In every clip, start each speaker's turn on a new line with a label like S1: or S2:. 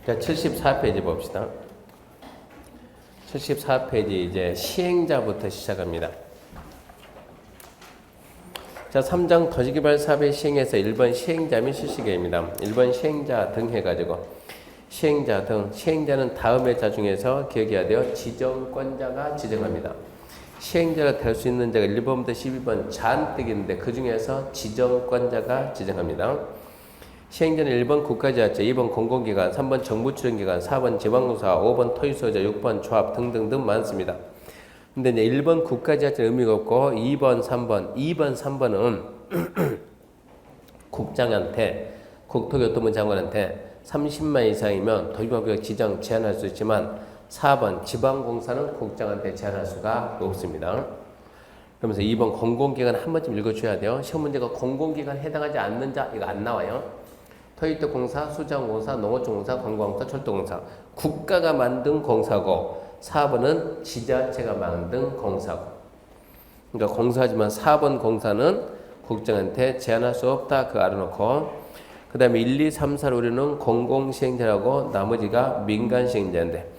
S1: 자, 74페이지 봅시다. 74페이지 이제 시행자부터 시작합니다. 자, 3장 도시개발 사업의 시행에서 1번 시행자 및 실시계획입니다. 1번 시행자 등 해가지고 시행자 등, 시행자는 다음의 자 중에서 기억해야 돼요. 지정권자가 지정합니다. 시행자가 될 수 있는 자가 1번부터 12번 잔뜩 있는데 그 중에서 지정권자가 지정합니다. 시행자는 1번 국가지자체, 2번 공공기관, 3번 정부출연기관, 4번 지방공사, 5번 토지소유자, 6번 조합 등등등 많습니다. 근데 이제 1번 국가지자체는 의미가 없고 2번, 3번은 국장한테, 국토교통부 장관한테 30만 이상이면 도시방구역 지정 제한할 수 있지만 4번 지방공사는 국장한테 제한할 수가 없습니다. 그러면서 2번 공공기관 한 번쯤 읽어줘야 돼요. 시험 문제가 공공기관에 해당하지 않는 자 이거 안 나와요. 토지특공사, 수자원공사, 농어촌공사, 관광공사, 철도공사. 국가가 만든 공사고 4번은 지자체가 만든 공사고. 그러니까 공사지만 4번 공사는 국장한테 제한할 수 없다. 그거 알아놓고 그 다음에 1, 2, 3, 4를 우리는 공공시행자라고 나머지가 민간시행자인데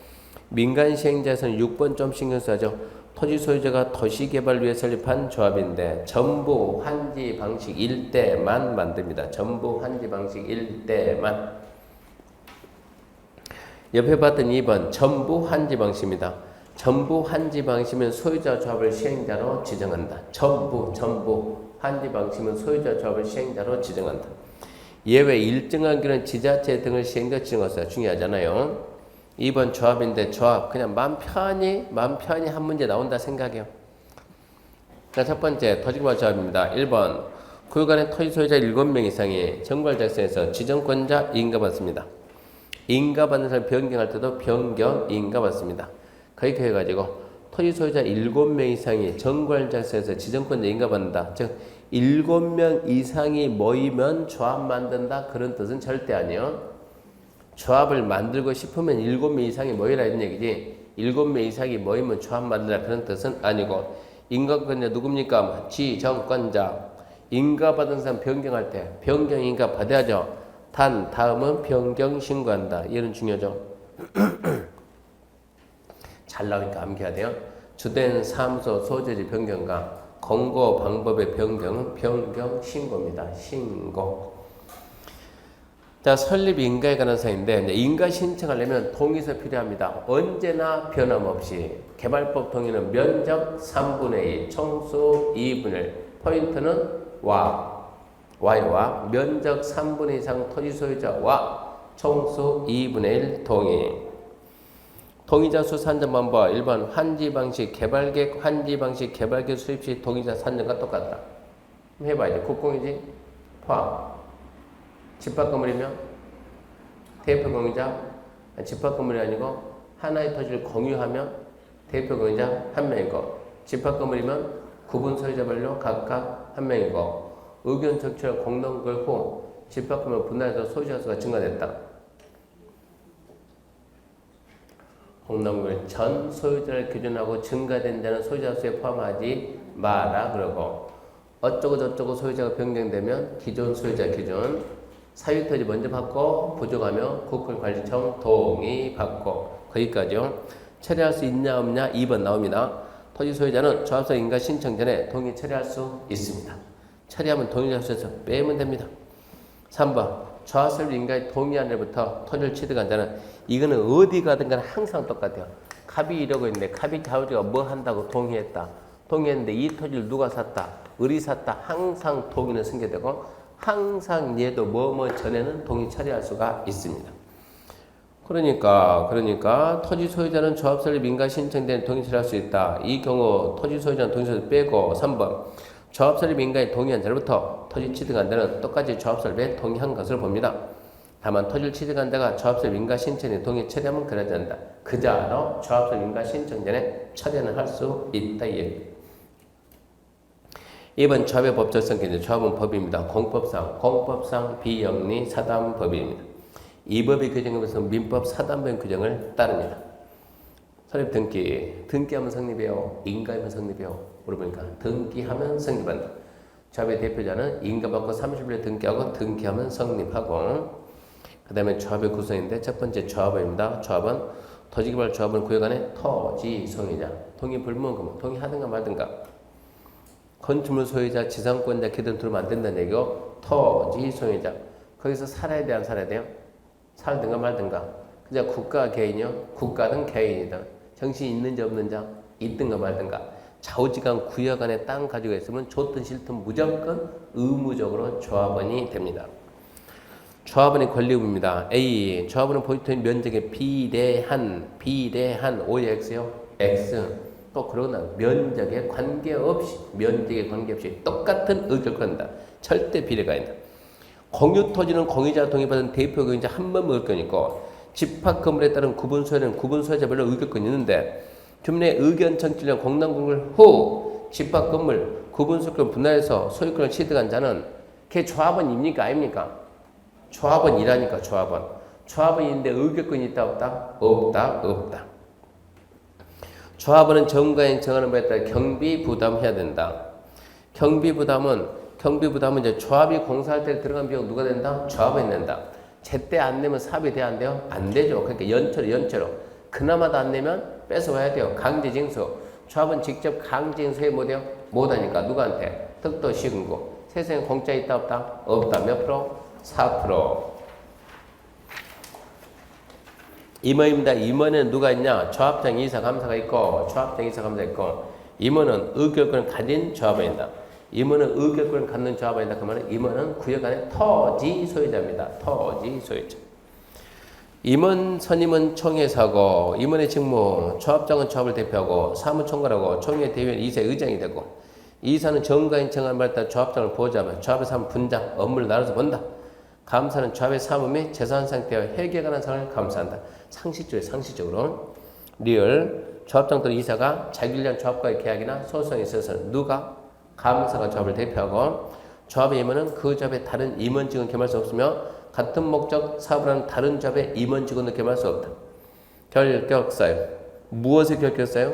S1: 민간시행자에서는 6번 좀 신경 써야죠. 토지 소유자가 도시개발 위해 설립한 조합인데 전부 환지 방식 1대만 만듭니다. 전부 환지 방식 1대만. 옆에 봤던 2번 전부 환지 방식입니다. 전부 환지 방식이면 소유자 조합을 시행자로 지정한다. 전부 환지 방식이면 소유자 조합을 시행자로 지정한다. 예외 일정한 경우는 지자체 등을 시행자 지정하세요. 중요하잖아요. 2번 조합인데 조합 그냥 마음 편히 한 문제 나온다 생각해요. 자, 첫 번째 토지개발 조합입니다. 1번 구역 안에 토지 소유자 7명 이상이 정관 작성해서 지정권자 인가받습니다. 인가받는 사람 변경할 때도 변경 인가받습니다. 그렇게 해가지고 토지 소유자 7명 이상이 정관 작성해서 지정권자 인가받는다. 즉 7명 이상이 모이면 조합 만든다 그런 뜻은 절대 아니에요. 조합을 만들고 싶으면 7명 이상이 모이라 이런 얘기지 7명 이상이 모이면 조합 만들라 그런 뜻은 아니고 인가권자 누굽니까? 지정권자. 인가받은 사람 변경할 때 변경 인가 받아야죠. 다음은 변경 신고한다. 이런 중요하죠. 잘 나오니까 암기해야 돼요. 주된 사무소 소재지 변경과 권고 방법의 변경은 변경 신고입니다. 신고. 자, 설립 인가에 관한 사항인데 인가 신청하려면 동의서 필요합니다. 언제나 변함없이 개발법 동의는 면적 3분의 2, 총수 2분의 1, 포인트는 와와 면적 3분의 이상 토지 소유자와 총수 2분의 1 동의. 동의자 수 산정방법 1번 환지 방식 개발계획 환지 방식 개발계획 수립 시 동의자 산정과 똑같다. 해봐야지. 국공이지 포함. 집합 건물이면 대표 공유자, 집합 건물이 아니고 하나의 토지를 공유하면 대표 공유자 한 명이고 집합 건물이면 구분 소유자별로 각각 한 명이고 의견 적철 공동구역 후 집합 건물 분할해서 소유자 수가 증가됐다. 공동구역 전 소유자를 기준하고 증가된 자는 소유자 수에 포함하지 마라. 그러고 어쩌고 저쩌고 소유자가 변경되면 기존 소유자 기준 사유토지 먼저 받고 부족하면 국토관리청 동의 받고 거기까지요. 처리할 수 있냐 없냐 2번 나옵니다. 토지 소유자는 조합서 인가 신청 전에 동의 처리할 수 있습니다. 처리하면 동의자 수에서 빼면 됩니다. 3번 조합설 인가에 동의한 날부터 토지를 취득한 자는 이거는 어디 가든 간에 항상 똑같아요. 갑이 이러고 있는데 갑이 자우지가 뭐 한다고 동의했다. 동의했는데 이 토지를 누가 샀다. 을이 샀다. 항상 동의는 승계되고 항상 얘도 뭐뭐 전에는 동의 처리할 수가 있습니다. 그러니까 토지 소유자는 조합 설립 인가 신청된 동의 처리할 수 있다. 이 경우 토지 소유자는 동의 처리 빼고 3번 조합 설립 인가에 동의한 자로부터 토지 취득한 자는 똑같이 조합 설립에 동의한 것을 봅니다. 다만 토지를 취득한 자가 조합 설립 인가 신청에 동의 처리하면 그러지 않는다. 그자로 조합 설립 인가 신청 전에 처리는 할 수 있다. 이 얘기. 2번 조합의 법적성 기준. 조합은 법입니다. 공법상 비영리 사단법입니다. 이 법의 규정에서 민법 사단법 규정을 따릅니다. 설립 등기하면 성립해요. 인가하면 성립해요. 물어보니까 등기하면 성립한다. 조합의 대표자는 인가받고 30일에 등기하고 등기하면 성립하고 그 다음에 조합의 구성인데 첫 번째 조합입니다. 조합은 토지개발 조합은 구역 안에 토지 소유자, 동의불문금, 동의하든가 말든가, 건축물 소유자, 지상권자, 기든 들으면 안 된다는 얘기고, 토지 소유자. 거기서 살아야 돼, 안 살아야 돼요? 살든가 말든가. 그냥 국가 개인이요? 국가든 개인이든. 정신이 있는지 없는지, 있든가 말든가. 좌우지간 구역 안에 땅 가지고 있으면 좋든 싫든 무조건 의무적으로 조합원이 됩니다. 조합원의 권리의무입니다. A. 조합원은 보유토지 면적에 비례한 O의 X요. X. 또 그러나 면적에 관계없이 똑같은 의결권을 한다. 절대 비례가 아니다. 공유토지는 공유자 동의받은 대표 공유자 한 번 의결권이 있고, 집합 건물에 따른 구분 소유는 구분 소유자별로 의결권이 있는데, 주민의 의견 청취령 공납공을 후 집합 건물 구분 소유권 분할해서 소유권을 취득한 자는 걔 조합원입니까 아닙니까? 조합원이라니까. 조합원인데 의결권이 있다 없다? 없다. 조합원은 정가인 정하는 바에 따라 경비 부담해야 된다. 경비 부담은 이제 조합이 공사할 때 들어간 비용 누가 된다? 조합원이 낸다. 제때 안 내면 사업이 돼야 안 돼요? 안 되죠. 그러니까 연초로 그나마도 안 내면 뺏어와야 돼요. 강제징수. 조합은 직접 강제징수해 못해요? 못하니까 누구한테? 특도시군구. 세상에 공짜 있다 없다? 없다. 몇 프로? 4%. 임원입니다. 임원에는 누가 있냐? 조합장, 이사, 감사가 있고, 임원은 의결권을 가진 조합원이다. 임원은 의결권을 갖는 조합원이다. 그러면 임원은 구역 안에 토지 소유자입니다. 토지 소유자. 임원 선임은 총회사고, 임원의 직무, 조합장은 조합을 대표하고, 사무총괄하고, 총회 대의원 이사 의장이 되고, 이사는 정가인 정한 바에 따라 조합장을 보호자며, 조합의 사무 분장, 업무를 나눠서 본다. 감사는 조합의 사무 및 재산 상태와 회계에 관한 사항을 감사한다. 상식적으로. 리얼, 조합장 또는 이사가 자기를 위한 조합과의 계약이나 소송에 있어서는 누가? 감사가 조합을 대표하고, 조합의 임원은 그 조합의 다른 임원직은 겸할 수 없으며 같은 목적 사업을 하는 다른 조합의 임원직은 겸할 수 없다. 결격사유. 무엇의 결격사유?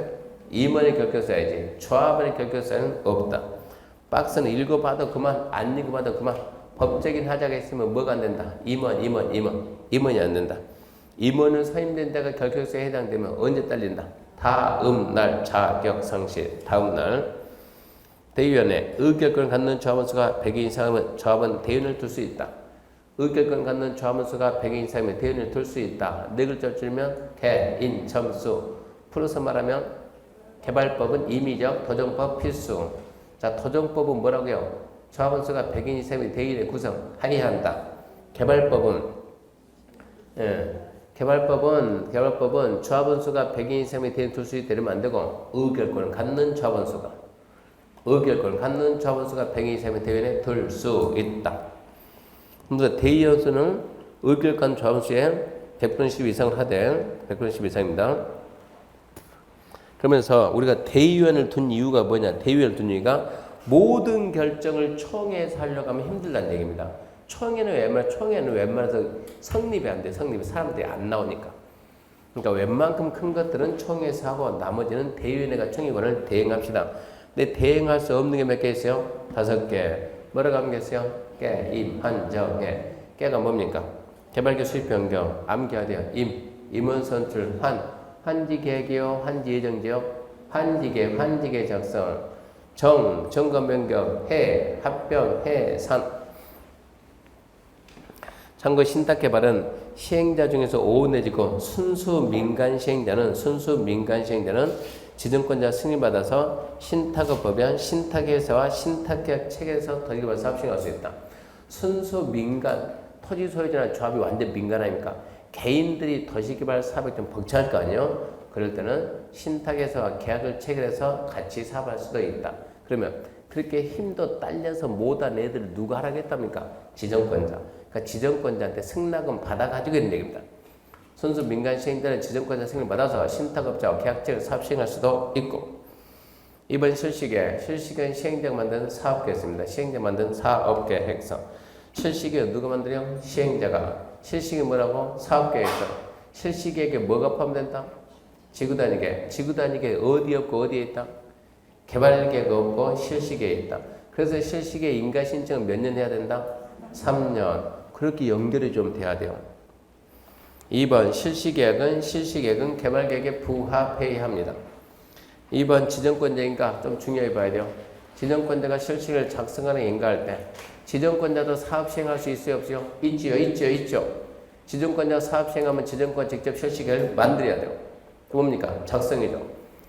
S1: 임원의 결격사유지. 조합원의 결격사유는 없다. 박스는 읽어봐도 그만, 안 읽어봐도 그만. 법적인 하자가 있으면 뭐가 안 된다? 임원이 안 된다. 임원은 선임된 데가 결격사유에 해당되면 언제 딸린다? 다음 날 자격상실. 다음 날. 대의원에 의결권을 갖는 조합원 수가 100인 이상이면 조합원 대의원을 둘 수 있다. 의결권을 갖는 조합원 수가 100인 이상이면 대의원을 둘 수 있다. 네 글자를 줄이면 개인 점수. 풀어서 말하면 개발법은 임의적, 도정법 필수. 자, 도정법은 뭐라고요? 조합원 수가 100인 이상이면 대의원의 구성 하이한다. 개발법은 조합원 수가 100인 이상이면 대의원 둘 수 있다. 이러면 안 되고, 의결권을 갖는 조합원 수가 100인 이상이면 대의원에 둘 수 있다. 그래서 대의원 수는 의결권 조합원 수의 100분의 10 이상을 하되 100분의 10 이상입니다. 그러면서 우리가 대의원을 둔 이유가 뭐냐? 대의원을 둔 이유가 모든 결정을 총회에서 하려고 하면 힘들다는 얘기입니다. 총회는 웬만해서 성립이 안 돼. 사람들이 안 나오니까. 그러니까 웬만큼 큰 것들은 총회에서 하고 나머지는 대의원회가 총회권을 대행합시다. 근데 대행할 수 없는 게 몇 개 있어요? 5개. 뭐라고 하면 겠어요? 깨임, 한정해. 깨가 뭡니까? 개발계 수입 변경, 암기해야 돼요. 임원 선출, 환지 계획이요, 환지 예정지요, 환지계 작성, 점검 변경, 합병, 산. 참고 신탁 개발은 시행자 중에서 5 내지 9, 순수 민간 시행자는 지정권자 승인받아서 신탁업 법연, 신탁회사와 신탁계약 체계에서 토지개발 사업 시행할 수 있다. 순수 민간, 토지 소유자나 조합이 완전 민간 아닙니까? 개인들이 도시개발 사업에 좀 벅찰 거 아니에요? 그럴 때는 신탁회사와 계약을 체결해서 같이 사업할 수도 있다. 그러면 그렇게 힘도 딸려서 못한 애들을 누가 하라겠답니까? 지정권자. 그러니까 지정권자한테 승낙은 받아가지고 있는 얘기입니다. 순수 민간 시행자는 지정권자 승인을 받아서 신탁업자와 계약체를 사업 시행할 수도 있고, 이번 실시계는 시행자가 만든 사업계획서입니다. 시행자가 만든 사업계획서. 실시계획 누가 만들어요? 시행자가. 실시계획 뭐라고? 사업계획서. 실시계획에 뭐가 포함된다? 지구단위계획. 지구단위계획 어디 없고 어디에 있다? 개발계획 없고 실시계획에 있다. 그래서 실시계획 인가신청은 몇 년 해야 된다? 3년. 그렇게 연결이 좀 돼야 돼요. 2번 실시계획은 개발계획에 부합해야 합니다. 2번 지정권자인가 좀 중요히 봐야 돼요. 지정권자가 실시계획을 작성하는 인가할 때 지정권자도 사업 시행할 수 있어요 없어요? 있죠. 지정권자가 사업 시행하면 지정권 직접 실시계획을 만들어야 돼요. 뭡니까? 작성이죠.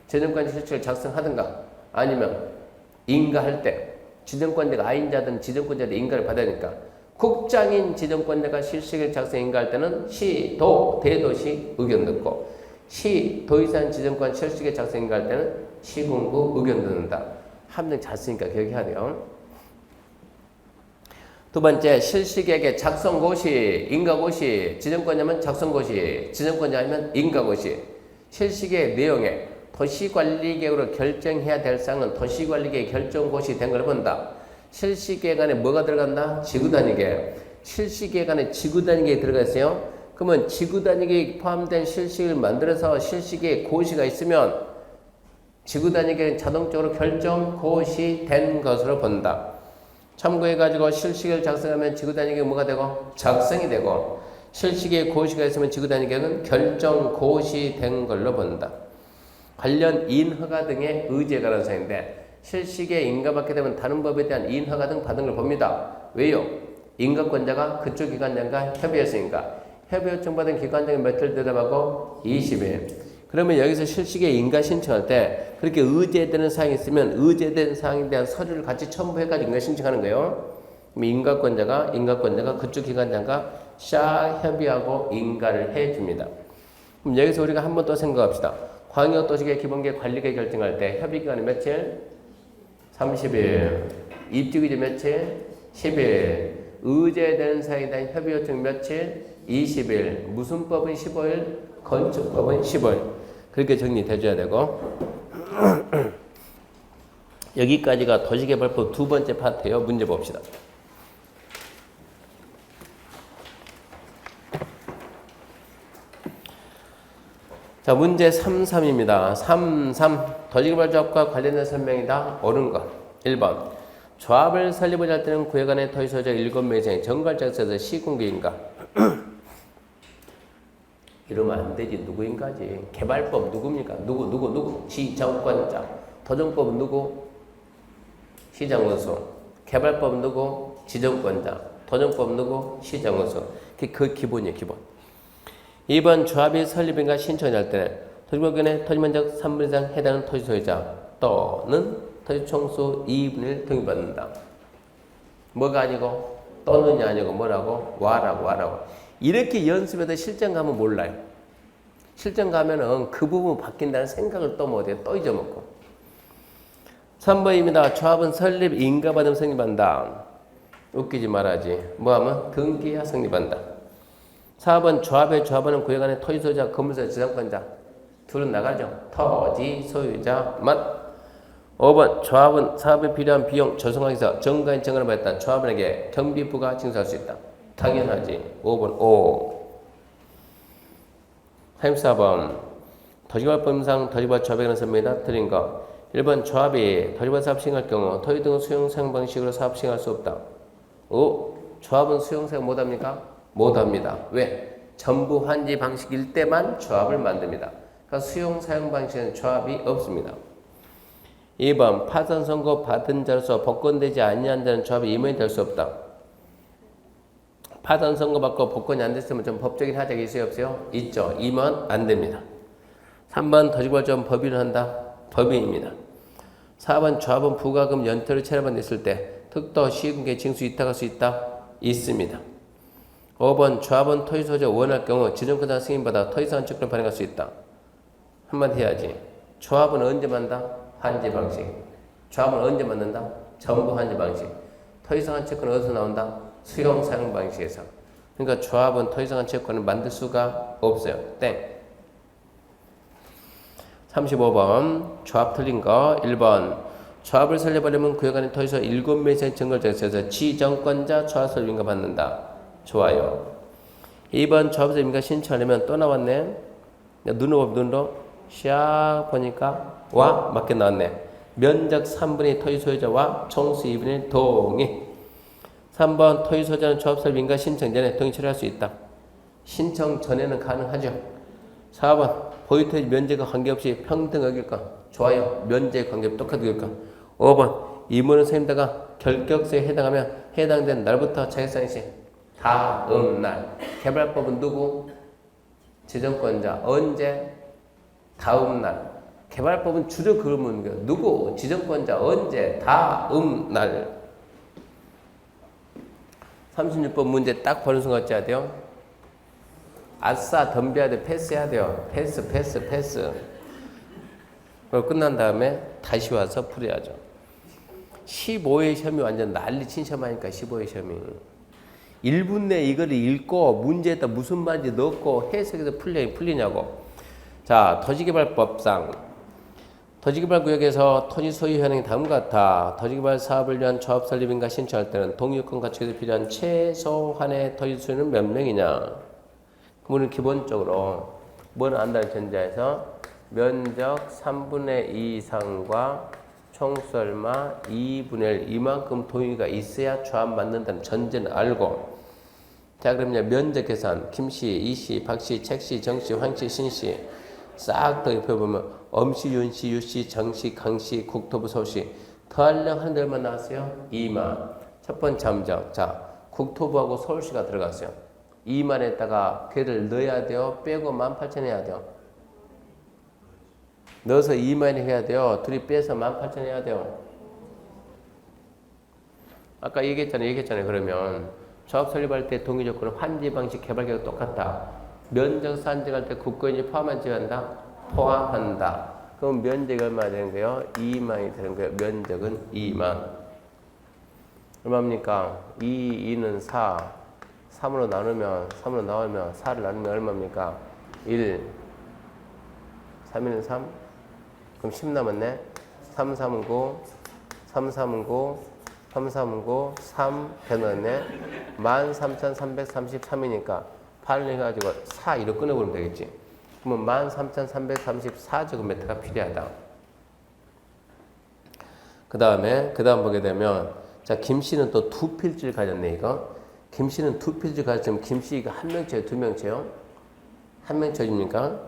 S1: 지정권 실시계획을 작성하든가 아니면 인가할 때 지정권자가 아인자든 지정권자든 인가를 받아야 되니까 국장인 지정권자가 실시계획 작성 인가할 때는 시, 도, 대도시 의견 듣고 시, 도의산 지정권 실시계획 작성 인가할 때는 시군구 의견 듣는다. 함정 잘 쓰니까 기억해야 돼요. 두 번째, 실시계획의 작성고시, 인가고시, 지정권자면 작성고시, 지정권자면 인가고시. 실시계획 내용에 도시관리계획으로 결정해야 될 사항은 도시관리계획 결정고시 된 걸 본다. 실시계획 안에 뭐가 들어간다? 지구단위계획. 실시계획 안에 지구단위계획이 들어가 있어요. 그러면 지구단위계획 포함된 실시계획을 만들어서 실시계획 고시가 있으면 지구단위계획은 자동적으로 결정고시 된 것으로 본다. 참고해가지고 실시계획을 작성하면 지구단위계획은 뭐가 되고? 작성이 되고 실시계획 고시가 있으면 지구단위계획은 결정고시 된 걸로 본다. 관련 인허가 등의 의지에 관한 사항인데 실시계획 인가받게 되면 다른 법에 대한 인허가 등 받은 걸 봅니다. 왜요? 인가권자가 그쪽 기관장과 협의했으니까 협의 요청 받은 기관장이 며칠 대답하고 20일. 그러면 여기서 실시계획 인가 신청할 때 그렇게 의제되는 사항이 있으면 의제된 사항에 대한 서류를 같이 첨부해가지고 인가 신청하는 거예요. 그럼 인가권자가 그쪽 기관장과 협의하고 인가를 해줍니다. 그럼 여기서 우리가 한 번 더 생각합시다. 광역도시계획 기본계획 관리계획 결정할 때 협의기간이 며칠? 30일. 입주기준 며칠? 10일. 의제되는 사항에 대한 협의 요청 며칠? 20일. 무슨 법은 15일? 건축법은 15일. 그렇게 정리돼줘야 되고 여기까지가 도시개발법 두 번째 파트예요. 문제 봅시다. 자, 문제 33입니다. 33. 도시개발조합과 관련된 설명이다. 옳은 것. 1번. 조합을 설립을 할 때는 구획안의 토지소유자 7명 이상의 정갈자에서 시군구인가? 이러면 안 되지. 누구인가지? 개발법 누굽니까? 누구? 지정권자. 도정법은 누구? 시장원수. 개발법 누구? 지정권자. 도정법 누구? 시장원수. 그 기본이에요. 기본. 2번 조합이 설립인가 신청할 때는 토지법견의 토지면적 3분 이상 해당하는 토지소유자 또는 토지총수 2분의 1 등기받는다. 뭐가 아니고 또는이 아니고 뭐라고? 와라고. 이렇게 연습해도 실전 가면 몰라요. 실전 가면은 그 부분 바뀐다는 생각을 또 못해요. 또 잊어먹고. 3번입니다. 조합은 설립 인가받으면 성립한다. 웃기지 말아야지. 뭐하면 등기해야 성립한다. 4번 조합의 조합하는 구획안의 토지소유자, 건물소유자, 지정권자 둘은 나가죠. 토지 소유자 만. 5번 조합은 사업에 필요한 비용 조성하기 위해서 정가인 정원을 받았다. 조합원에게 경비부가 징수할 수 있다. 당연하지. 5번 O. 34번 도시개발법상 도시개발 조합에 관한 설명이다. 틀린 거. 1번 조합이 도시개발 사업 시행할 경우 토지 등을 수용 사용 방식으로 사업 시행할 수 없다. 5. 조합은 수용 사용 못합니까? 못합니다. 왜? 전부 환지 방식일 때만 조합을 만듭니다. 그러니까 수용 사용 방식에는 조합이 없습니다. 2번 파산 선고 받은 자로서 복권되지 아니한 자는 조합이 임원이 될 수 없다. 파산 선고 받고 복권이 안 됐으면 좀 법적인 하자가 있어요 없어요? 있죠. 임원 안 됩니다. 3번 도시개발조합은 법인을 한다. 법인입니다. 4번 조합은 부가금 연토를 체납한 있을 때 특도 시군계 징수 이탁할 수 있다. 있습니다. 5번 조합은 토지소유자 원할 경우 지정권자 승인받아 토지상환 채권을 발행할 수 있다. 한마디 해야지. 조합은 언제 만다? 환지 방식. 조합은 언제 만든다? 전부 환지 방식. 토지상환 채권은 어디서 나온다? 수용 사용 방식에서. 그러니까 조합은 토지상환 채권을 만들 수가 없어요. 땡. 35번 조합 틀린 거. 1번 조합을 설립하려면 구획안의 토지소 7명 이상의 정갈자에서 지정권자 조합 설립인가 받는다. 좋아요. 2번 조합에서 임가 신청하려면 또 나왔네. 눈으로 샥 보니까 와 맞게 나왔네. 면적 3분의 토지 소유자와 총수 2분의 동의. 3번 토지 소유자는 조합 설립 임가 신청 전에 동의 처리할 수 있다. 신청 전에는 가능하죠. 4번 보유토지 면제가 관계없이 평등하길까? 좋아요. 면제 관계없이 똑같을까? 5번 이문은 세입자가 결격서에 해당하면 해당된 날부터 자격상의 시 다음 날. 개발법은 누구? 지정권자. 언제? 다음 날. 개발법은 주로 그러면 누구? 지정권자. 언제? 다음 날. 36번 문제 딱 보는 순간 어찌해야 돼요? 아싸 덤벼야 돼. 패스해야 돼요. 패스. 그걸 끝난 다음에 다시 와서 풀어야죠. 15회 시험이 완전 난리 친 시험하니까 15회 시험이. 1분 내에 이걸 읽고 문제에다 무슨 말인지 넣고 해석해서 풀리냐고. 자, 토지개발법상 토지개발구역에서 토지 소유 현행이 다음과 같아. 토지개발 사업을 위한 조합 설립인가 신청할 때는 동의권 갖추기 필요한 최소한의 토지 소유는 몇 명이냐. 그러면 기본적으로 뭘 안다는 전제에서 면적 3분의 2 이상과 총수 얼마 2분의 1 이만큼 동의가 있어야 조합 만든다는 전제는 알고. 자, 그러면 면적 계산 김씨, 이씨, 박씨, 책씨, 정씨, 황씨, 신씨 싹 더 입혀보면 엄씨, 윤씨, 유씨, 정씨, 강씨, 국토부, 서울시 더하려고 하는데 얼마 나왔어요? 2만. 첫 번째 함정. 자, 국토부하고 서울시가 들어갔어요. 2만에다가 걔를 넣어야 돼요? 빼고 18,000 해야 돼요? 넣어서 2만이 해야 돼요? 둘이 빼서 18,000 해야 돼요? 아까 얘기했잖아요. 그러면 조합 설립할 때 동의 조건은 환지 방식 개발 계획 똑같다. 면적 산정할 때 국고인지 포함한 지한다? 포함한다. 그럼 면적이 얼마 되는 거예요? 2만이 되는 거예요. 면적은 2만. 얼마입니까? 2는 4. 3으로 나누면 4를 나누면 얼마입니까? 1. 3은 3. 그럼 10 남았네. 3, 3은 9. 3, 3은 9. 3, 3은 9. 3 변화했네. 13,333이니까 8을 해가지고 4 이로 끊어버리면 되겠지. 그러면 13,334제곱미터가 필요하다. 그 다음 보게 되면 자, 김씨는 또 두 필지를 가졌네, 이거. 김씨는 두 필지를 가졌으면 김씨가 한 명째요, 두 명째요? 한 명째입니까?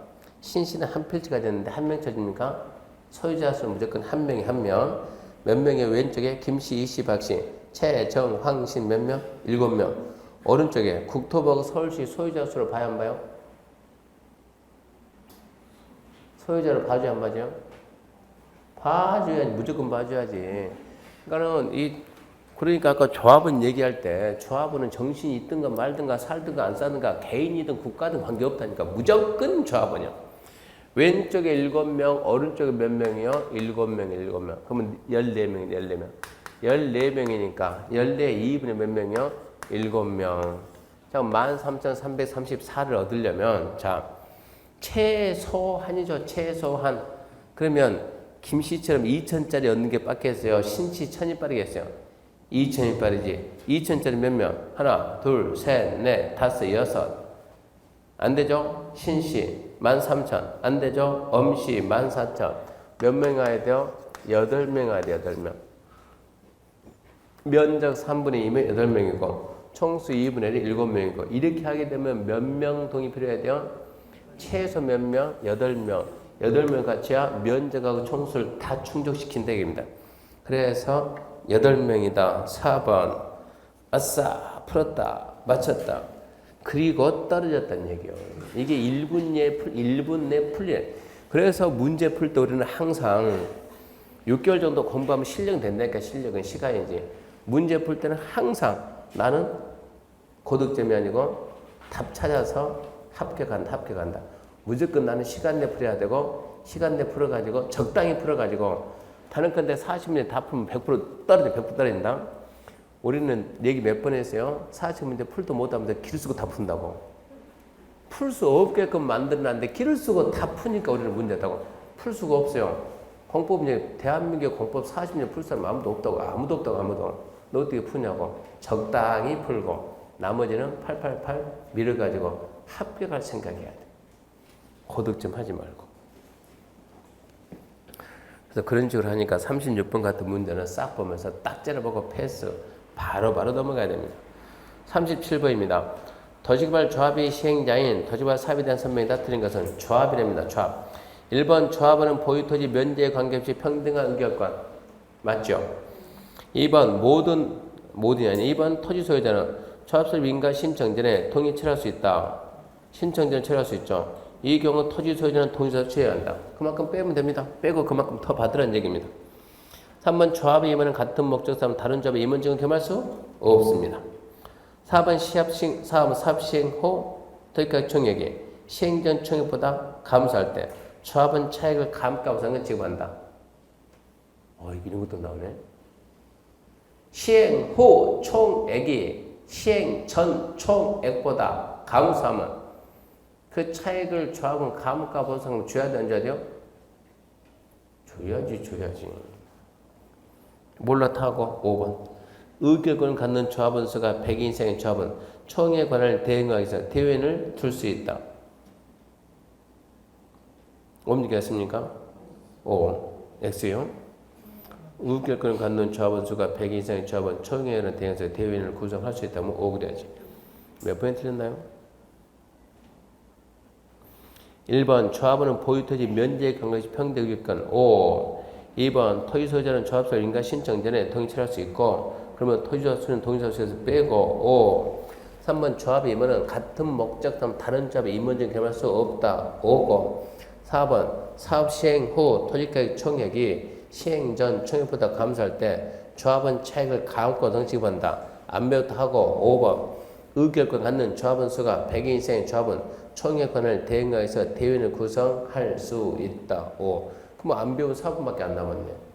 S1: 신씨는 한 필지 가졌는데 한 명째입니까? 소유자 수는 무조건 한 명이 한 명. 몇 명의 왼쪽에 김씨, 이씨, 박씨, 최, 정, 황, 신 몇 명? 7명. 오른쪽에 국토부하고 서울시 소유자 수를 봐야 안 봐요? 소유자를 봐줘야 안 봐줘요? 봐줘야지. 무조건 봐줘야지. 그러니까 아까 조합은 얘기할 때 조합은 정신이 있든가 말든가 살든가 안 사든가 개인이든 국가든 관계없다니까. 무조건 조합은요. 왼쪽에 7명, 오른쪽에 몇 명이요? 7명. 그러면 14명. 14명이니까 14의 2분의 몇 명이요? 7명. 자, 13,334를 얻으려면 자, 최소한이죠. 최소한. 그러면 김씨처럼 2,000짜리 얻는 게 빠겠어요? 신씨 1,000이 빠르겠어요? 2,000이 빠르지. 2,000짜리 몇 명? 하나, 둘, 셋, 넷, 다섯, 여섯. 안 되죠? 신씨 13,000. 안 되죠? 엄씨 14,000. 몇 명 와야 돼요? 8명 와야 돼요. 8명. 면적 3분의 2면 8명이고 총수 2분의 1이 7명이고 이렇게 하게 되면 몇 명 동의 필요해야 돼요? 최소 몇 명? 8명. 8명 같이야 면적하고 총수를 다 충족시킨다 얘기입니다. 그래서 8명이다. 4번. 아싸 풀었다. 맞췄다. 그리고 떨어졌다는 얘기예요. 이게 1분 내 풀려. 그래서 문제 풀 때 우리는 항상 6개월 정도 공부하면 실력이 된다니까. 실력은 시간이지. 문제 풀 때는 항상 나는 고득점이 아니고 답 찾아서 합격한다. 무조건 나는 시간 내 풀어야 되고 시간 내 풀어가지고 적당히 풀어가지고 다른 건데 40문제 다 풀면 100% 떨어져. 100% 떨어진다. 우리는 얘기 몇 번 했어요. 40문제 풀도 못하면서 기를 쓰고 다 푼다고. 풀 수 없게끔 만들어놨는데 기를 쓰고 다 푸니까 우리는 문제다고. 풀 수가 없어요. 공법 이제 대한민국 공법 40문제 풀 사람 아무도 없다고. 너 어떻게 푸냐고. 적당히 풀고 나머지는 888 밀어가지고 합격할 생각해야 돼. 고득점 하지 말고. 그래서 그런 식으로 하니까 36번 같은 문제는 싹 보면서 딱 째려보고 패스. 바로 넘어가야 됩니다. 37번입니다. 토지개발 조합이 시행자인 토지개발 사업에 대한 설명이 다 틀린 것은 조합이랍니다. 조합. 1번 조합원은 보유토지 면제에 관계없이 평등한 의결권. 맞죠? 2번 모든이 아니 2번 토지 소유자는 조합설 민가 신청 전에 동의 처리할 수 있다. 신청 전에 처리할 수 있죠. 이 경우 토지 소유자는 동의서를 취해야 한다. 그만큼 빼면 됩니다. 빼고 그만큼 더 받으라는 얘기입니다. 3번 조합의 임원은 같은 목적 사람 다른 조합의 임원증은 겸할 수 없습니다. 4번 사업 시행 후 토지가격 총액이 시행 전 총액보다 감소할 때 조합은 차액을 감가부상을 지급한다. 이런 것도 나오네. 시행 후 총액이 시행 전 총액보다 감소하면 그 차액을 조합은 감가부상을 줘야 돼, 안 줘야 돼요? 줘야지. 몰라 타고 5번. 의결권을 갖는 조합원 수가 100인 이상의 조합은 총액 관할 대행하기 위해서 대회원을 둘 수 있다. 옮기겠습니까? 5. X요. 의결권을 갖는 조합원 수가 100인 이상의 조합은 총회의원을 대행해서 대회원을 구성할 수 있다면 5 그래야지. 몇 번이 틀렸나요? 1번 조합원은 보유토지 면제에 관계없이 평등 의결권 5. 2번 토지 소유자는 조합설 인가 신청 전에 동의 처리할 수 있고 그러면 토지조합 수는 동의서 수에서 빼고 5. 3번 조합의 임원은 같은 목적 다른 조합의 임원증 겸할 수 없다. 5고 4번 사업 시행 후 토지가격 총액이 시행 전 총액보다 감소할 때 조합은 차액을 감가부상 지급한다. 안 배웠다 하고 5번 의결권 갖는 조합원 수가 100인 이상의 조합은 총액권을 대행하여서 대회원을 구성할 수 있다. 5. 그럼 안 배운 4번밖에 안 남았네.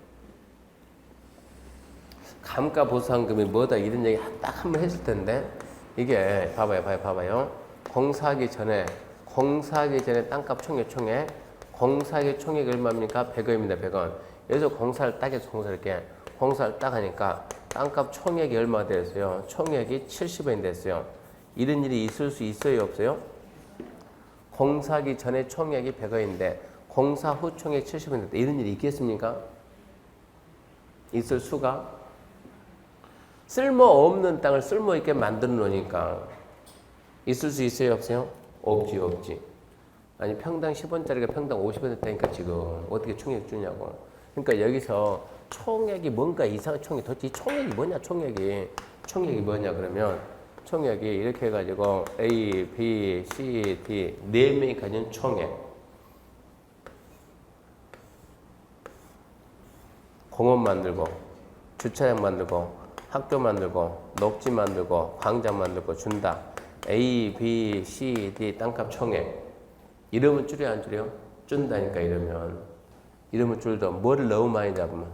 S1: 감가보상금이 뭐다 이런 얘기 딱 한 번 했을 텐데 이게 봐봐요. 공사하기 전에 땅값 총액 공사하기 총액이 얼마입니까? 100원입니다. 100원. 여기서 공사를 딱 해서 공사를 딱 하니까 땅값 총액이 얼마가 됐어요? 총액이 70원이 됐어요. 이런 일이 있을 수 있어요? 없어요? 공사하기 전에 총액이 100원인데 공사 후 총액 70원이 됐다. 이런 일이 있겠습니까? 있을 수가? 쓸모없는 땅을 쓸모있게 만들어 놓으니까 있을 수 있어요? 없어요? 없지. 아니 평당 10원짜리가 평당 50원 됐다니까 지금 어떻게 총액 주냐고. 그러니까 여기서 총액이 뭔가 이상한 총액 도대체 총액이 뭐냐 총액이 뭐냐 그러면 총액이 이렇게 해가지고 A, B, C, D 4명이 가진 총액 공원 만들고 주차장 만들고 학교 만들고 녹지 만들고 광장 만들고 준다. A, B, C, D 땅값 총액. 이러면 줄여 안 줄여? 준다니까 이러면 줄도 뭐를 너무 많이 잡으면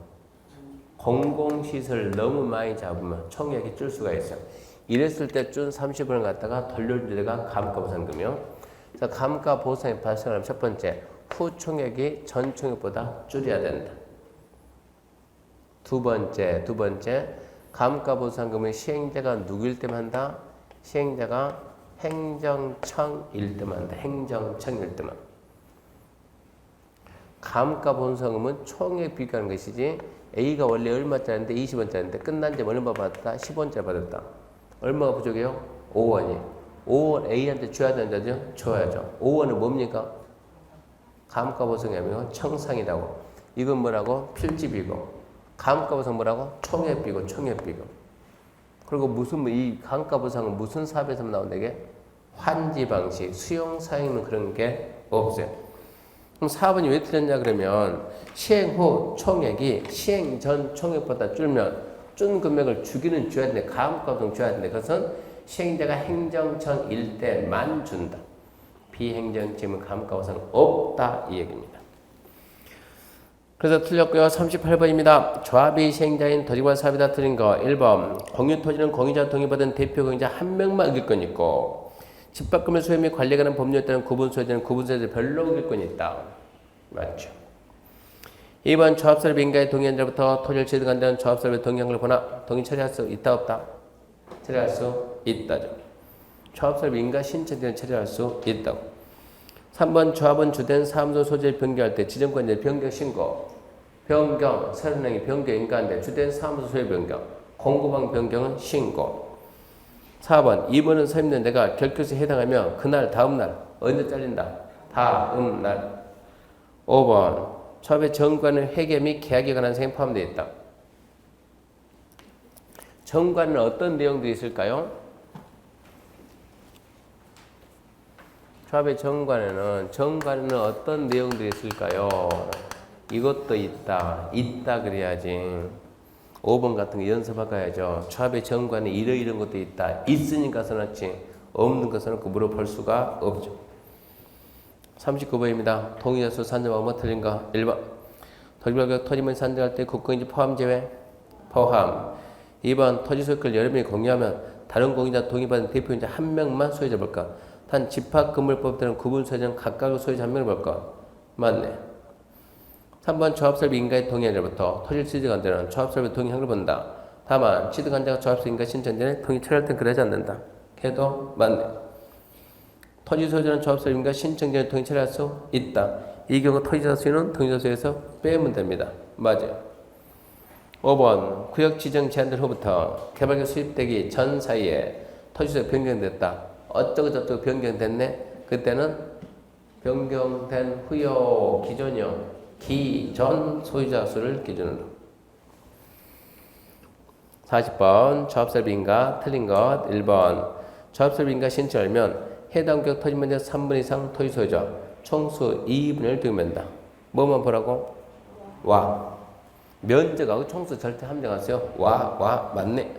S1: 공공시설 너무 많이 잡으면 총액이 줄 수가 있어. 이랬을 때 준 30원을 갖다가 돌려준 데가 감가보상금이요. 그래서 감가보상이 발생하면 첫 번째 후 총액이 전 총액보다 줄여야 된다. 두 번째 감가보상금의 시행자가 누구일 때만 한다? 시행자가 행정청일 때만 한다. 행정청일 때만. 감가보상금은 총액 비교하는 것이지 A가 원래 얼마짜리인데 20원짜리인데 끝난 지 얼마 받았다? 10원짜리 받았다. 얼마가 부족해요? 5원이. 5원 A한테 줘야 된다죠? 줘야죠. 5원은 뭡니까? 감가보상이 아니고 청상이라고. 이건 뭐라고? 필지비고. 감가보상 뭐라고? 총액비고. 그리고 이 감가보상은 무슨 사업에서 나온다 이게? 환지방식, 수용사행은 그런 게 없어요. 그럼 4번이 왜 틀렸냐 그러면 시행 후 총액이 시행 전 총액보다 줄면 준 금액을 주기는 줘야 되는데 감가보상 줘야 되는데 그것은 시행자가 행정청일 때만 준다. 비행정청은 감가보상 없다 이 얘기입니다. 그래서 틀렸고요. 38번입니다. 조합이 시행자인 토지개발 사업이다 틀린 거 1번 공유토지는 공유자 동의받은 대표 공유자 한 명만 의결권이 있고 집합금의 소유 및 관리에 관한 법률에 따른 구분 소유자는 구분 소유자 별로 의결권이 있다. 맞죠. 2번 조합설립 인가에 동의한 자부터 토지를 취득한다는 조합설립에 동의한 걸 보나 동의 처리할 수 있다 없다? 처리할 수 있다죠. 조합설립 인가 신청자는 처리할 수 있다고. 3번 조합은 주된 사무소 소재를 변경할 때 지정권자 변경 신고 새로운 행위 변경 인가인데 주된 사무소 소재 변경 공고방 변경은 신고. 4번 2번은 서 있는 데가 결격수에 해당하면 그날 다음날 언제 잘린다? 다음날. 5번 조합의 정관은 회계 및 계약에 관한 사항이 포함되어 있다. 정관은 어떤 내용들이 있을까요? 조합의 정관에는 어떤 내용들이 있을까요? 이것도 있다. 있다 그래야지. 5번 같은 거 연습해가야죠. 조합의 정관에 이런 것도 있다. 있으니까 써놨지. 없는 거 써놓고 물어볼 수가 없죠. 39번입니다. 동의자수 산정하고 뭐 틀린가? 1번. 토지발격 토지면 산정할 때 국공유지 포함 제외? 포함. 2번 토지 소유권을 여러 명이 공유하면 다른 공유자 동의받은 대표인자 한 명만 소유자 볼까? 단 집합건물법 따른 구분 소유자는 각각의 소유자 한 명을 볼까? 맞네. 3번 조합설비 인가의 동의한자부터 토지를 취득한 자는 조합설비 동의한 걸 본다. 다만 취득한 자가 조합설비 인가 신청 전에 동의 처리할 땐 그러지 않는다. 걔도 맞네. 토지 소유자는 조합설비 인가 신청 전에 동의 처리할 수 있다. 이 경우 토지자 수는 동의자수에서 빼면 됩니다. 맞아요. 5번 구역 지정 제한될 후부터 개발계 수립되기 전 사이에 토지소유가 변경됐다. 어쩌고저쩌고 변경됐네. 그때는 변경된 후요 기존형 기존 소유자 수를 기준으로. 40번 조합설비인가 틀린 것. 1번 조합설비인가 신청하면 해당 구역 토지면적 3분 이상 토지 소유자 총수 2분의 1 등면다. 뭐만 보라고? 와. 면적하고 총수 절대 함정하세요. 와 맞네.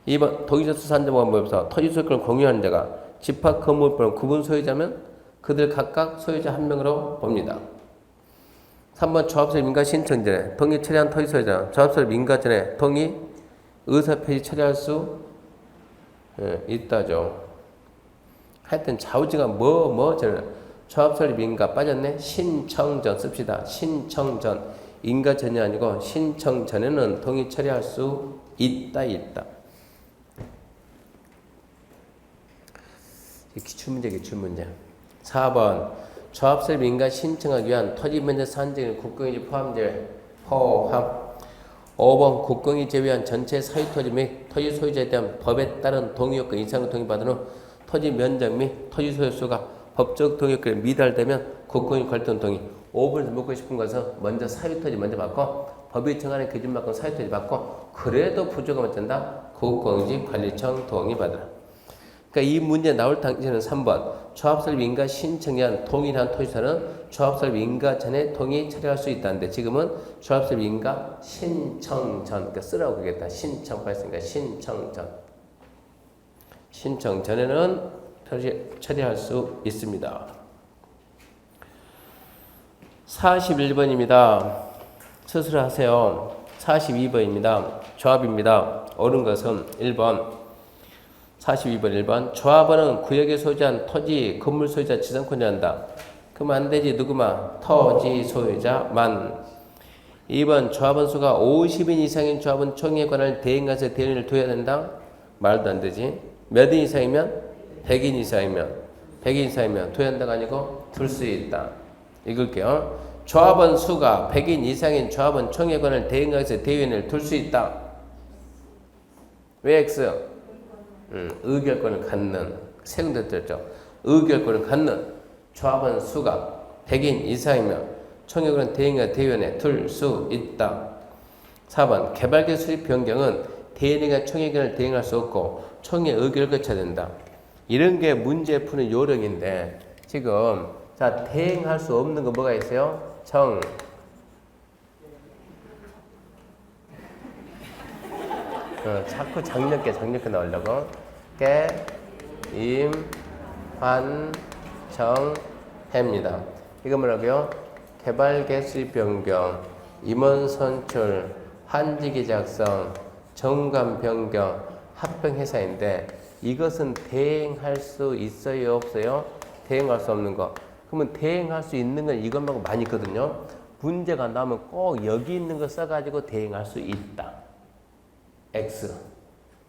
S1: 2번 도기자수 산정법에서 토지 소유권을 공유하는 자가 집합 건물권 구분 소유자면 그들 각각 소유자 한 명으로 봅니다. 3번 조합설 민가 신청 전에 동의 처리한 토지 소유자 조합설 민가 전에 동의 의사 표시 처리할 수 있다죠. 하여튼 좌우지가 뭐 전에 조합설 민가 빠졌네. 신청 전 씁시다. 신청 전 인가 전이 아니고 신청 전에는 동의 처리할 수 있다. 기출문제. 4번 조합설비 인가 신청하기 위한 토지 면적 산정인 국공유지 포함제 포함. 5번 국공유지 제외한 전체 사유토지 및 토지 소유자에 대한 법에 따른 동의요건 이상을 동의받은 후 토지 면적 및 토지 소유수가 법적 동의요건에 미달되면 국공유지 관련 동의. 5번에서 묻고 싶은 것은 먼저 사유토지 먼저 받고 법이 정하는 기준만큼 사유토지 받고 그래도 부족하면 된다. 국공유지 관리청 동의받으라. 그러니까 이 문제 나올 당시에는 3번 조합설비 인가 신청에 한 동일한 토지사는 조합설비 인가 전에 동의 처리할 수 있다는데 지금은 조합설비 인가 신청 전. 그러니까 쓰라고 그러겠다. 신청 발생이니까 신청 전. 신청 전에는 처리할 수 있습니다. 41번입니다. 스스로 하세요. 42번입니다. 조합입니다. 옳은 것은 1번 42번 1번 조합원은 구역에 소유한 토지 건물 소유자 지정권이 한다. 그럼 안 되지. 누구만? 토지 소유자만. 2번 조합원 수가 50인 이상인 조합원 총회에 관한 대행가서 대리인을 둬야 된다. 말도 안 되지. 몇 인 이상이면? 100인 이상이면 둬야 한다가 아니고 둘 수 있다. 읽을게요. 조합원 수가 100인 이상인 조합원 총회에 관한 대행가서 대리인을 둘 수 있다. 왜 X? 의결권을 갖는 세군데 들었죠. 의결권을 갖는 조합원 수가 100인 이상이면 총회는 대행과 대의원에 둘 수 있다. 4번 개발계 수립 변경은 대행과 총회견을 대행할 수 없고 총회 의결을 거쳐야 된다. 이런 게 문제 푸는 요령인데 지금 자 대행할 수 없는 거 뭐가 있어요? 자꾸 장력계 나오려고. 해입니다. 이거 뭐라고요? 개발계 수립 변경, 임원 선출, 한지기 작성, 정관 변경, 합병 해사인데 이것은 대행할 수 있어요, 없어요? 대행할 수 없는 거. 그러면 대행할 수 있는 건 이것 말고 많이 있거든요. 문제가 나오면 꼭 여기 있는 거 써가지고 대행할 수 있다. X.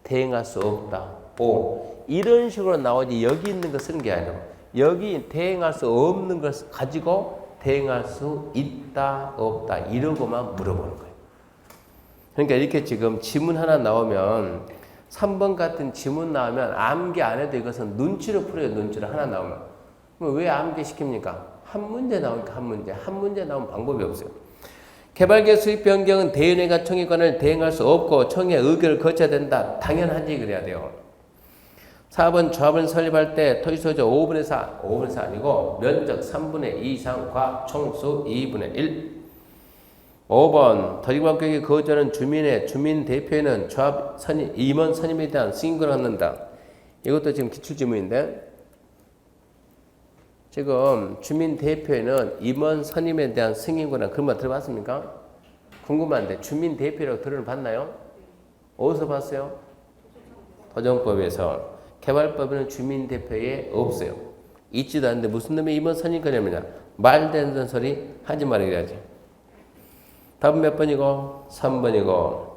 S1: 대행할 수 없다. O. 이런 식으로 나오지 여기 있는 거 쓰는 게 아니고 여기 대행할 수 없는 걸 가지고 대행할 수 있다, 없다 이러고만 물어보는 거예요. 그러니까 이렇게 지금 지문 하나 나오면 3번 같은 지문 나오면 암기 안 해도 이것은 눈치로 풀어요. 눈치로 하나 나오면. 그럼 왜 암기 시킵니까? 한 문제 나오니까 한 문제. 한 문제 나오면 방법이 없어요. 개발계획 수립 변경은 대의원회가 청의권을 대행할 수 없고 청의 의결을 거쳐야 된다. 당연하지 그래야 돼요. 4번 조합을 설립할 때 토지소유자 5분의 4, 5분의 4 아니고 면적 3분의 2 이상 과 총수 2분의 1. 5번 토지개발계획에 거주하는 주민의 주민대표에는 조합 선임, 임원 선임에 대한 승인권을 갖는다. 이것도 지금 기출지문인데 지금 주민대표에는 임원 선임에 대한 승인권을 그런 거 들어봤습니까? 궁금한데 주민대표라고 들어는 봤나요? 어디서 봤어요? 도정법에서. 개발법에는 주민대표에 없어요. 있지도 않는데 무슨 놈의 임원 선임권이냐. 말 되는 소리 하지 말아야 해야지. 답은 몇 번이고? 3번이고.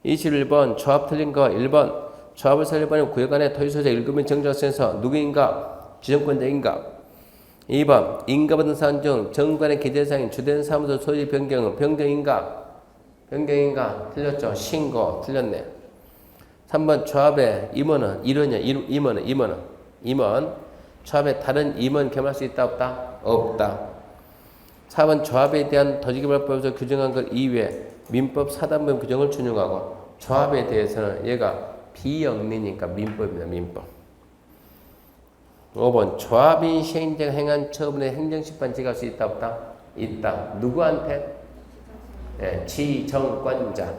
S1: 21번 조합 틀린 거 1번 조합을 설립하는 구역 안에 토지소유자 1급인 정자세에서 누구인가? 지정권자인가? 2번 인가받은 사항 중 정관의 기재사항인 주된 사무소 소지 변경은 변경인가? 변경인가? 틀렸죠. 신고 틀렸네. 3번 조합의 임원은 이론이야. 임원 조합에 다른 임원 겸할 수 있다 없다? 없다. 4번 조합에 대한 토지개발법에서 규정한 것 이외에 민법 사단법 규정을 준용하고 조합에 대해서는 얘가 비영리니까 민법입니다. 민법. 5번 조합인 시행자가 행한 처분에 행정심판 지갈 수 있다 없다? 있다. 누구한테? 네, 지정권자.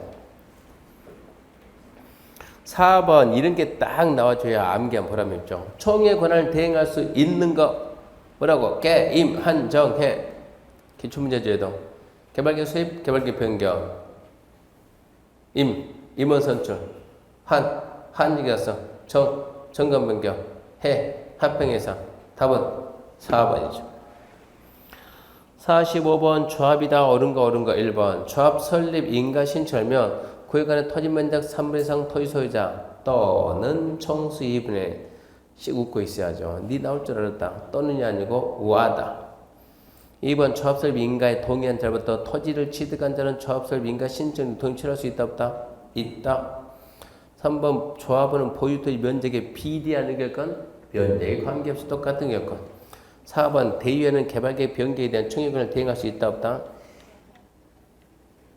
S1: 4번 이런 게 딱 나와줘야 암기한 보람이 있죠. 총의 권한을 대행할 수 있는 거 뭐라고? 게임 한정해. 기출문제제도 개발계획 수립, 개발계획 변경 임원 선출 한익이었어. 정관 변경 합병해서 답은 4번이죠. 45번 조합이다 옳은 거 1번 조합 설립 인가 신청하면 구역 안에 토지 면적 3분의 이상 토지 소유자 또는 총수 2분의 씩 웃고 있어야죠. 니 나올 줄 알았다. 또는이 아니고 우하다. 2번 조합 설립 인가에 동의한 자로부터 토지를 취득한 자는 조합 설립 인가 신청 동의할 수 있다 없다? 있다. 3번 조합원은 보유 토지 면적에 비례한 의결권 면적에 관계없이 똑같은 의결권. 4번 대의원은 개발계획 변경에 대한 청의권을 대행할 수 있다 없다?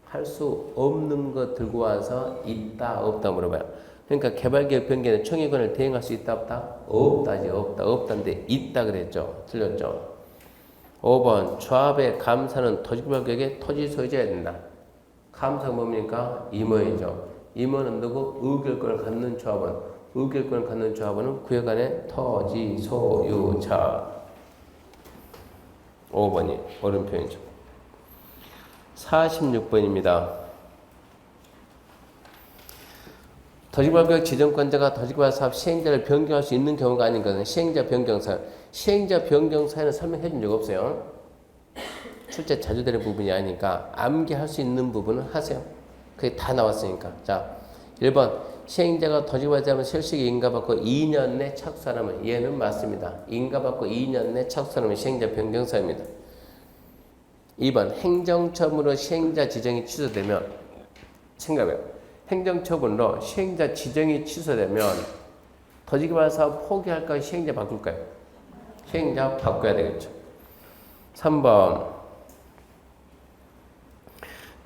S1: 할 수 없는 거 들고 와서 있다 없다 물어봐요. 그러니까 개발계획 변경에 청의권을 대행할 수 있다 없다? 없다지 없다인데 있다 그랬죠. 틀렸죠. 5번 조합의 감사는 토지개발계획의 토지 소유자여야 된다. 감사가 뭡니까? 임원이죠. 임원은 누구? 의결권을 갖는 조합원. 의결권을 갖는 조합원은 구역 안에 토지 소유자. 5번이 옳은 표현이죠. 46번입니다. 토지개발구역 지정권자가 토지개발사업 시행자를 변경할 수 있는 경우가 아닌 것은 시행자 변경사유. 시행자 변경사유는 설명해 준 적 없어요. 출제 자주 되는 부분이 아니니까 암기할 수 있는 부분은 하세요. 그게 다 나왔으니까. 자, 1번 시행자가 토지개발자면 실시에 인가받고 2년 내 착수하면 얘는 맞습니다. 인가받고 2년 내 착수하면 시행자 변경사유입니다. 2번 행정처분으로 시행자 지정이 취소되면 생각해요. 행정처분으로 시행자 지정이 취소되면 토지개발 사업 포기할까요? 시행자 바꿀까요? 시행자 바꿔야 되겠죠. 3번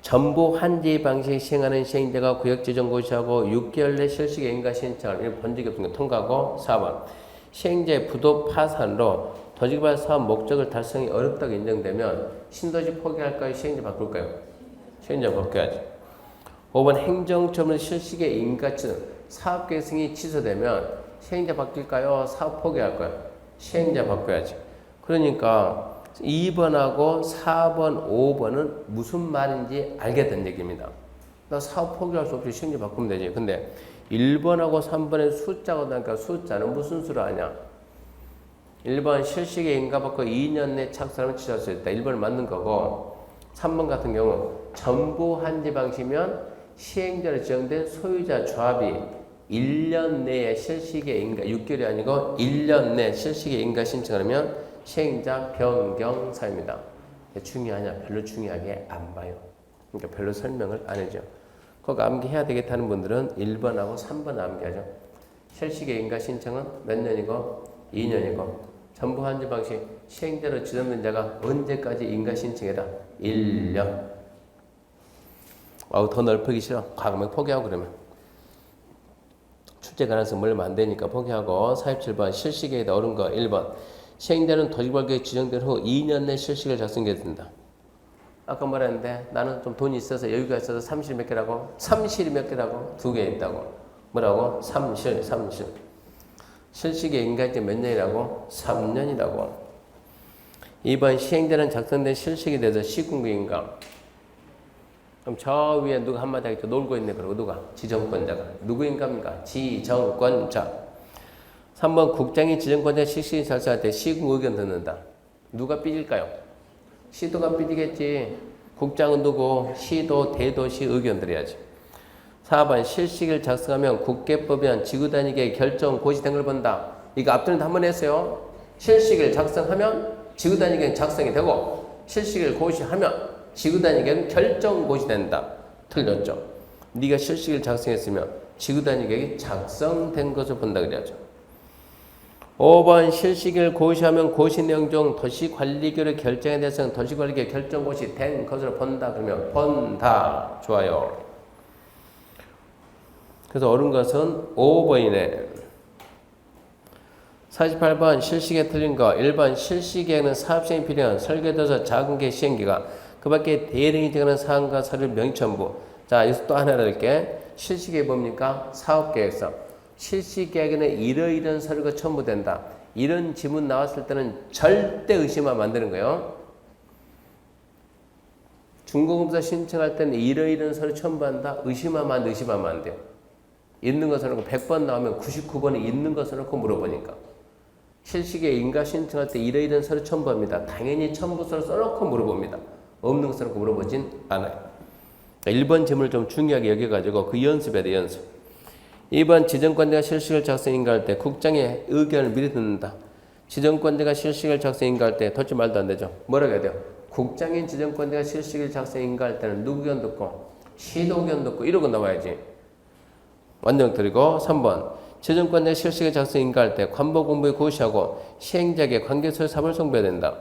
S1: 전부 환지 방식 시행하는 시행자가 구역 지정 고시하고 6개월 내 실시에 인가 신청을 본 적이 없으니까 통과하고. 4번 시행자의 부도 파산으로 토지개발 사업 목적을 달성이 어렵다고 인정되면 신도시 포기할까요? 시행자 바꿀까요? 시행자 바꿔야지. 5번 행정처분 실시의 인가 취소, 사업계획 승인이 취소되면 시행자 바뀔까요? 사업 포기할까요? 시행자 바꿔야지. 그러니까 2번하고 4번, 5번은 무슨 말인지 알겠다는 얘기입니다. 나 사업 포기할 수 없이 시행자 바꾸면 되지. 근데 1번하고 3번의 숫자가 나니까 숫자는 무슨 수로 하냐? 1번 실시에 인가받고 2년 내 착수하면 취소할 수 있다. 1번은 맞는 거고 3번 같은 경우 전부 환지 방식이면 시행자로 지정된 소유자 조합이 1년 내에 실시에 인가 6개월이 아니고 1년 내 실시에 인가 신청하면 시행자 변경사입니다. 중요하냐? 별로 중요하게 안 봐요. 그러니까 별로 설명을 안 해줘. 꼭 암기해야 되겠다는 분들은 1번하고 3번 암기하죠. 실시계 인가 신청은 몇 년이고 2년이고 정부 환지 방식 시행자로 지정된 자가 언제까지 인가 신청해라? 1년. 더 넓히기 싫어. 과감하게 포기하고 그러면. 출제 가능성 멀면 안 되니까 포기하고 47번 실시계에 어른 거 1번 시행자는 도시벌교에 지정된 후 2년 내 실시계를 작성해야 된다. 아까 말했는데 나는 좀 돈이 있어서 여유가 있어서 30 몇 개라고 30이 몇 개라고 2개 있다고 뭐라고? 30 실시계 인가일제 몇 년이라고? 3년이라고 2번 시행자는 작성된 실시계에 대해서 시군구인가 그럼 저 위에 누가 한마디 하겠죠? 놀고 있네. 그러고 누가? 지정권자가. 누구인가입니까? 지정권자. 3번 국장이 지정권자 실시계 작성할 때 시군 의견 듣는다. 누가 삐질까요? 시도가 삐지겠지. 국장은 누구? 시도, 대도시 의견 드려야지. 4번 실시계를 작성하면 국계법이란 지구단위계 결정 고시된 걸 본다. 이거 앞전에도 한번 했어요. 실시계를 작성하면 지구단위계 작성이 되고 실시계를 고시하면 지구단위계는 결정 고시된다. 틀렸죠. 네가 실시계를 작성했으면 지구단위계획이 작성된 것을 본다 그래야죠. 5번 실시계를 고시하면 고시 내용 중 도시관리계획 결정에 대해서는 도시관리계획 결정 고시 된 것을 본다. 그러면 본다. 좋아요. 그래서 옳은 것은 5번이네. 48번 실시계 틀린 거 1번 실시계에는 사업시행이 필요한 설계도서 작은 계 시행기가 그 밖에 대령이 되는 사항과 서류 명의첨부. 자, 여기서 또 하나 넣을게. 실시계에 뭡니까? 사업계획서. 실시계획에는 이러이러한 서류가 첨부된다. 이런 지문 나왔을 때는 절대 의심하면 안 되는 거예요. 중공업자 신청할 때는 이러이러한 서류 첨부한다. 의심하면 안 돼. 의심하면 안 돼요. 있는 거 써놓고 100번 나오면 99번에 있는 거 써놓고 물어보니까. 실시계 인가 신청할 때 이러이러한 서류 첨부합니다. 당연히 첨부서를 써놓고 물어봅니다. 없는 거 써놓고 물어보진 않아요. 1번 질문을 좀 중요하게 여겨가지고 그 연습해야 돼. 연습. 2번 지정권자가 실시계를 작성 인가할 때 국장의 의견을 미리 듣는다. 지정권자가 실시계를 작성 인가할 때 도대체 말도 안 되죠. 뭐라고 해야 돼요? 국장인 지정권자가 실시계를 작성 인가할 때는 누구 의견 듣고 시도 의견 듣고 이러고 나와야지. 완전 드리고 3번 지정권자가 실시계 작성 인가할 때 관보 공부에 고시하고 시행자에게 관계서류 3을 송부해야 된다.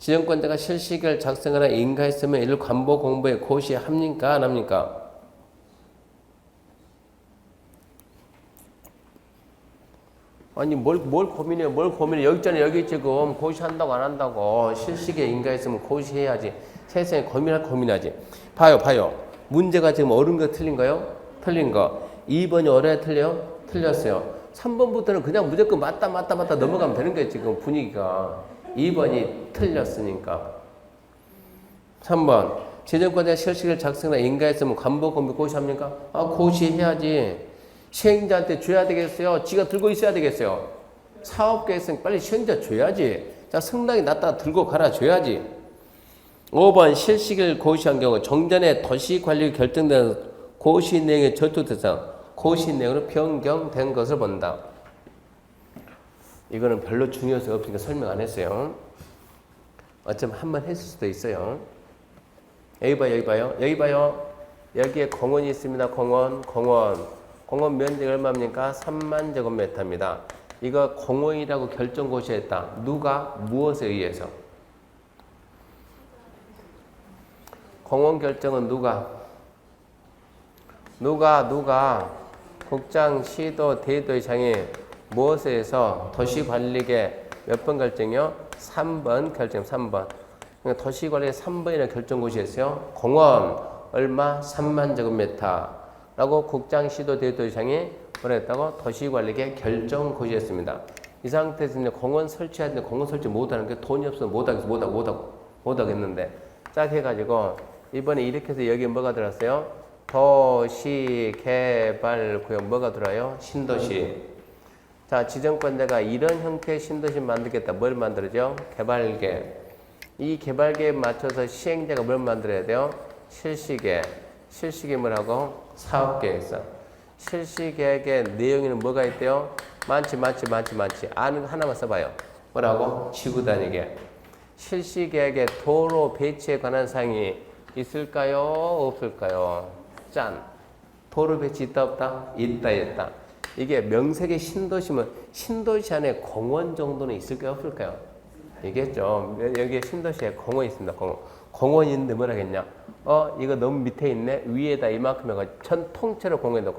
S1: 지정권자가 실시계를 작성하나 인가했으면 이를 관보 공부에 고시합니까? 안 합니까? 아니 뭘 고민해요? 뭘 고민해? 여기 있잖아요. 여기 지금 고시한다고 안 한다고. 실시계 인가했으면 고시해야지. 세상에 고민하지. 봐요. 문제가 지금 옳은 거 틀린 거요? 틀린 거. 2번이 어려야 틀려요? 틀렸어요. 3번부터는 그냥 무조건 맞다 넘어가면 되는 거예요. 지금 분위기가. 2번이 틀렸으니까. 3번. 지정권자가 실시계를 작성하나 인가했으면 관보 공부 고시합니까? 고시해야지. 시행자한테 줘야 되겠어요? 지가 들고 있어야 되겠어요? 사업계획서 빨리 시행자 줘야지. 자, 성당에 놨다가 들고 가라 줘야지. 5번 실시계를 고시한 경우 정전에 도시관리 결정된 고시 내용의 저투 대상, 고시 내용으로 변경된 것을 본다. 이거는 별로 중요성이 없으니까 설명 안 했어요. 어쩌면 한 번 했을 수도 있어요. 여기 봐요. 여기에 공원이 있습니다. 공원 면적이 얼마입니까? 3만 제곱미터입니다. 이거 공원이라고 결정 고시했다. 누가? 무엇에 의해서? 공원 결정은 누가? 국장, 시도, 대도시장이 무엇에 의해서 도시관리계 몇 번 결정이요? 3번 결정, 3번. 그러니까 도시관리계 3번이라는 결정 고시했어요. 공원 얼마? 3만 제곱미터. 라고 국장, 시도, 대도시장이 뭐라 했다고? 도시관리계 결정 고시했습니다. 이 상태에서 이제 공원 설치하는데 공원 설치 못하는 게 돈이 없어서 못하겠는데 짝 해가지고 이번에 이렇게 해서 여기 뭐가 들었어요? 도시개발구역 뭐가 들어요? 신도시. 자, 지정권자가 이런 형태의 신도시 만들겠다. 뭘 만들어죠? 개발계획. 이 개발계획에 맞춰서 시행자가 뭘 만들어야 돼요? 실시계 뭐라고? 사업계획서. 실시계획의 내용에는 뭐가 있대요? 많지. 아는 하나만 써봐요. 뭐라고? 지구단위계. 실시계획의 도로 배치에 관한 사항이 있을까요? 없을까요? 짠. 도로 배치 있다 없다? 있다 있다. 이게 명색의 신도시면 신도시 안에 공원 정도는 있을까요? 없을까요? 있겠죠. 여기에 신도시에 공원이 있습니다. 공원이 있는데 뭐라 겠냐? 이거 너무 밑에 있네. 위에다 이만큼 해가지고 전 통째로 공원이다.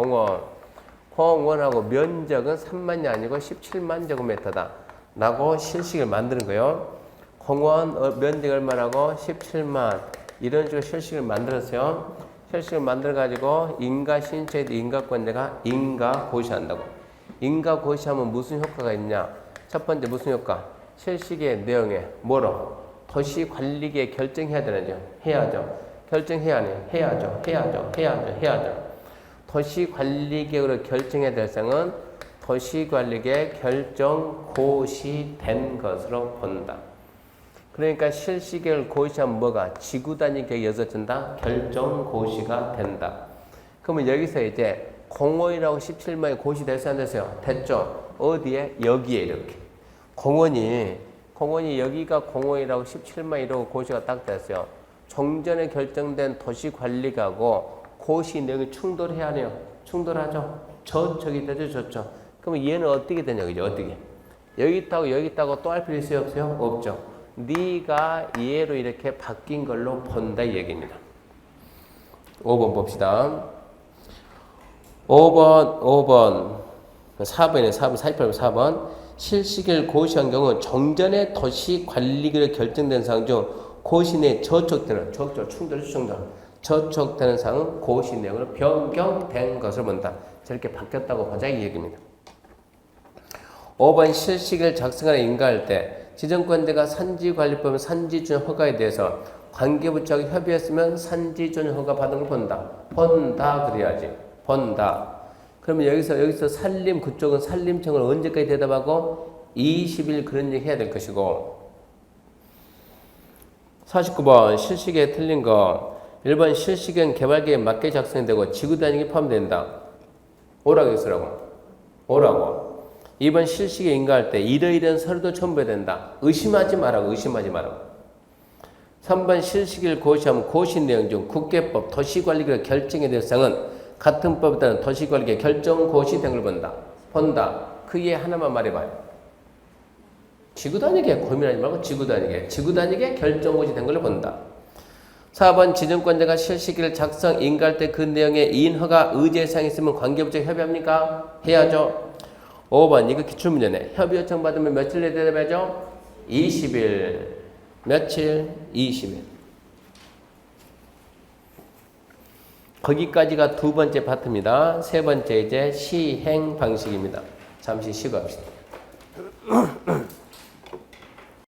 S1: 공원하고 면적은 3만이 아니고 17만 제곱미터다. 라고 실식을 만드는 거예요. 공원 면적이 얼마라고? 17만. 이런 식으로 실식을 만들었어요. 실식을 만들어가지고 인가 신체에 인가권자가 인가 고시한다고. 인가 고시하면 무슨 효과가 있냐? 첫 번째 무슨 효과? 실식의 내용에 뭐로? 도시관리계에 결정해야 되는죠. 해야죠. 결정해야 하네. 해야죠. 도시관리계획으로 결정해야 될 사항은 도시관리계획 결정 고시된 것으로 본다. 그러니까 실시계획을 고시하면 뭐가? 지구단위 계획이 이어진다. 결정 고시가 된다. 그러면 여기서 이제 05이라고 17만이 고시됐어요? 안 됐어요? 됐죠? 어디에? 여기에 이렇게. 공원이 여기가 05이라고 17만 이라고 고시가 딱 됐어요. 종전에 결정된 도시관리가고 고시 내용이 충돌해야 하네요. 충돌하죠? 저쪽이 되죠, 저쪽. 그러면 얘는 어떻게 되냐, 그죠? 어떻게? 여기 있다고 또 할 필요 있어요, 없어요? 없죠. 네가 얘로 이렇게 바뀐 걸로 본다 이 얘기입니다. 5번 봅시다. 4번이네. 48번. 실시계를 고시한 경우 종전의 도시관리계획 결정된 사항 중 고시 내에 저촉되는 저촉되는 사항은 고시 내용으로 변경된 것을 본다. 저렇게 바뀌었다고 보자 이 얘기입니다. 5번 실시계를 작성하여 인가할 때 지정권자가 산지관리법 산지준 허가에 대해서 관계부처하고 협의했으면 산지준 허가 받은 걸 본다 그래야지. 본다. 그러면 여기서 산림 그쪽은 산림청을 언제까지 대답하고 20일 그런 얘기 해야 될 것이고 49번 실시계에 틀린 거 1번 실시계는 개발계획에 맞게 작성이 되고 지구단위에 포함된다. 오라고 오라고 2번 실시계 인가할 때 이러이러한 서류도 첨부해야 된다. 의심하지 말라고 3번 실시계를 고시하면 고시 내용 중 국계법 도시관리계획 결정에 대한 사항은 같은 법에 따른 도시관리계획 결정 고시 등을 본다. 그 이해 하나만 말해봐요. 지구단위계 고민하지 말고 지구단위계 결정 고시 된 걸 본다. 4번 지정권자가 실시계를 작성 인가할 때 그 내용에 이인허가 의제사항이 있으면 관계부처 협의합니까? 해야죠. 5번 이거 기출문제네. 협의 요청 받으면 며칠 내에 대답해야죠? 20일. 며칠? 20일. 거기까지가 두 번째 파트입니다. 세 번째 이제 시행 방식입니다. 잠시 쉬고 합시다.